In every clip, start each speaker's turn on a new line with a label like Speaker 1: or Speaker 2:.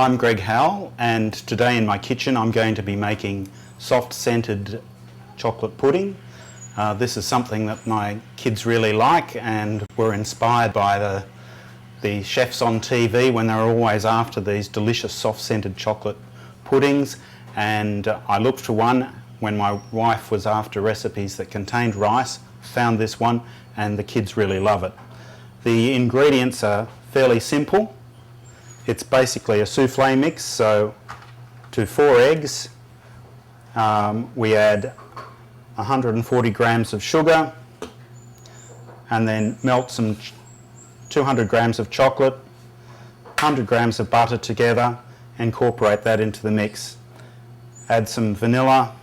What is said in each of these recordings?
Speaker 1: I'm Greg Howell, and today in my kitchen I'm going to be making soft scented chocolate pudding. This is something that my kids really like and were inspired by the chefs on TV when they were always after these delicious soft scented chocolate puddings, and I looked for one when my wife was after recipes that contained rice, found this one, and the kids really love it. The ingredients are fairly simple. It's basically a souffle mix, so to 4 eggs we add 140 grams of sugar and then melt some 200 grams of chocolate, 100 grams of butter together, incorporate that into the mix. Add some vanilla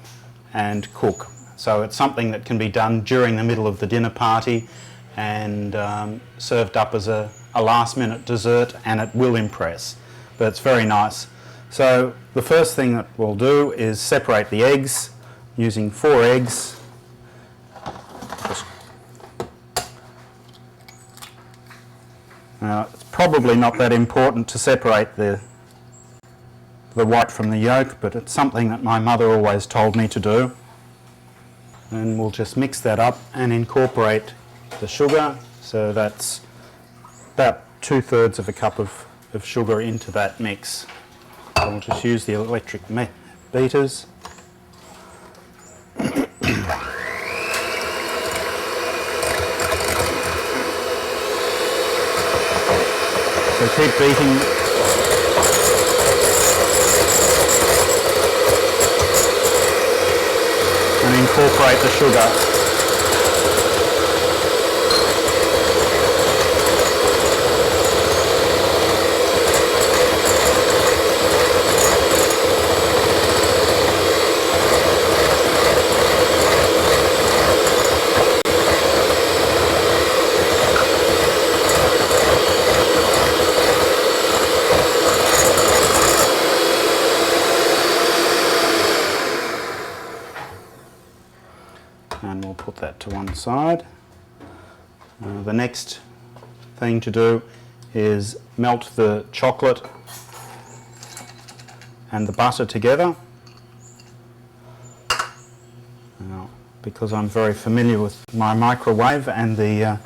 Speaker 1: and cook. So it's something that can be done during the middle of the dinner party and served up as a last minute dessert, and it will impress, but it's very nice. So the first thing that we'll do is separate the eggs using 4 eggs. Now it's probably not that important to separate the white from the yolk, but it's something that my mother always told me to do. And we'll just mix that up and incorporate the sugar, so that's about 2/3 of a cup of sugar into that mix. So we'll just use the electric beaters. So keep beating. And incorporate the sugar. And we'll put that to one side. The next thing to do is melt the chocolate and the butter together. Now, because I'm very familiar with my microwave and the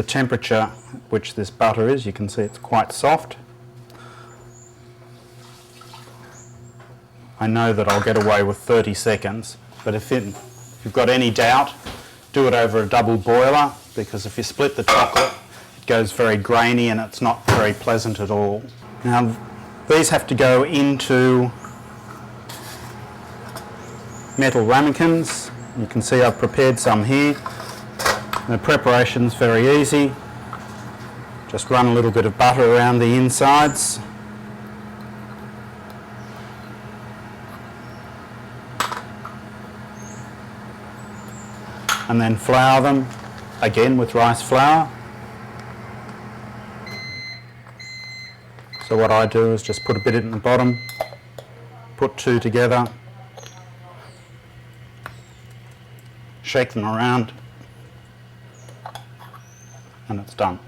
Speaker 1: temperature at which this butter is, you can see it's quite soft. I know that I'll get away with 30 seconds, but if you've got any doubt, do it over a double boiler, because if you split the chocolate it goes very grainy and it's not very pleasant at all. Now these have to go into metal ramekins. You can see I've prepared some here. The preparation's very easy. Just run a little bit of butter around the insides. And then flour them, again with rice flour. So what I do is just put a bit in the bottom, put 2 together, shake them around, and it's done.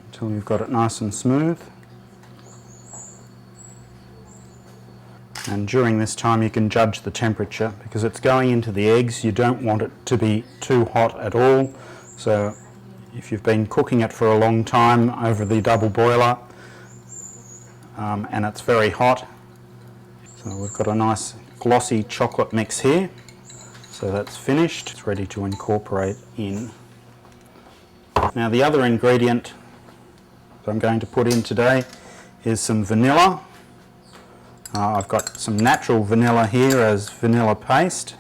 Speaker 1: Until you've got it nice and smooth. And during this time you can judge the temperature, because it's going into the eggs. You don't want it to be too hot at all. So if you've been cooking it for a long time over the double boiler and it's very hot, so we've got a nice glossy chocolate mix here. So that's finished. It's ready to incorporate in. Now the other ingredient that I'm going to put in today is some vanilla. I've got some natural vanilla here as vanilla paste,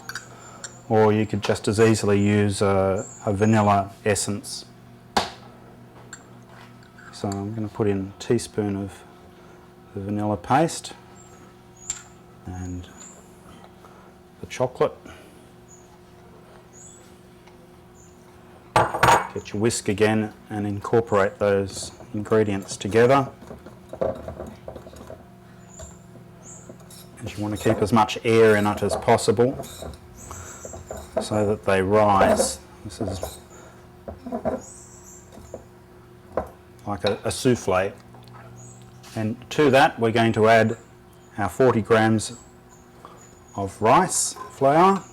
Speaker 1: or you could just as easily use a vanilla essence. So I'm going to put in a teaspoon of the vanilla paste and the chocolate. Get your whisk again and incorporate those ingredients together. As you want to keep as much air in it as possible. so that they rise. This is like a souffle. And to that we're going to add our 40 grams of rice flour.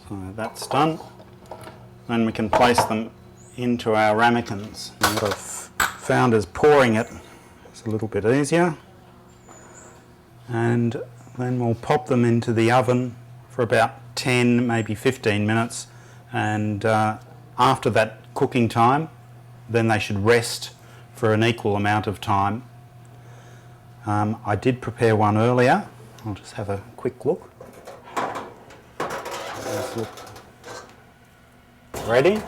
Speaker 1: So that's done. Then we can place them into our ramekins. And what I've found is pouring it is a little bit easier. And then we'll pop them into the oven for about 10, maybe 15 minutes. And after that cooking time, then they should rest for an equal amount of time. I did prepare one earlier. I'll just have a quick look. Let's look. Ready?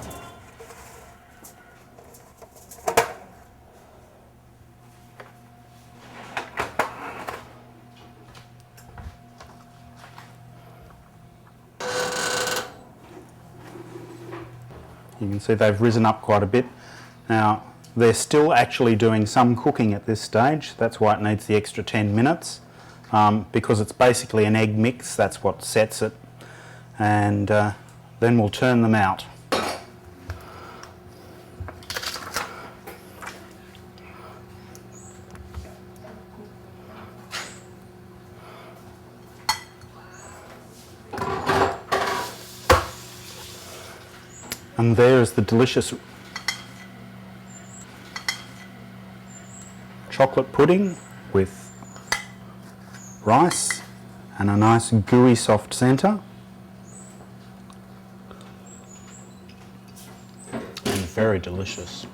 Speaker 1: You can see they've risen up quite a bit. Now, they're still actually doing some cooking at this stage. That's why it needs the extra 10 minutes, because it's basically an egg mix. That's what sets it. And then we'll turn them out. And there is the delicious chocolate pudding with rice and a nice gooey soft centre. And very delicious.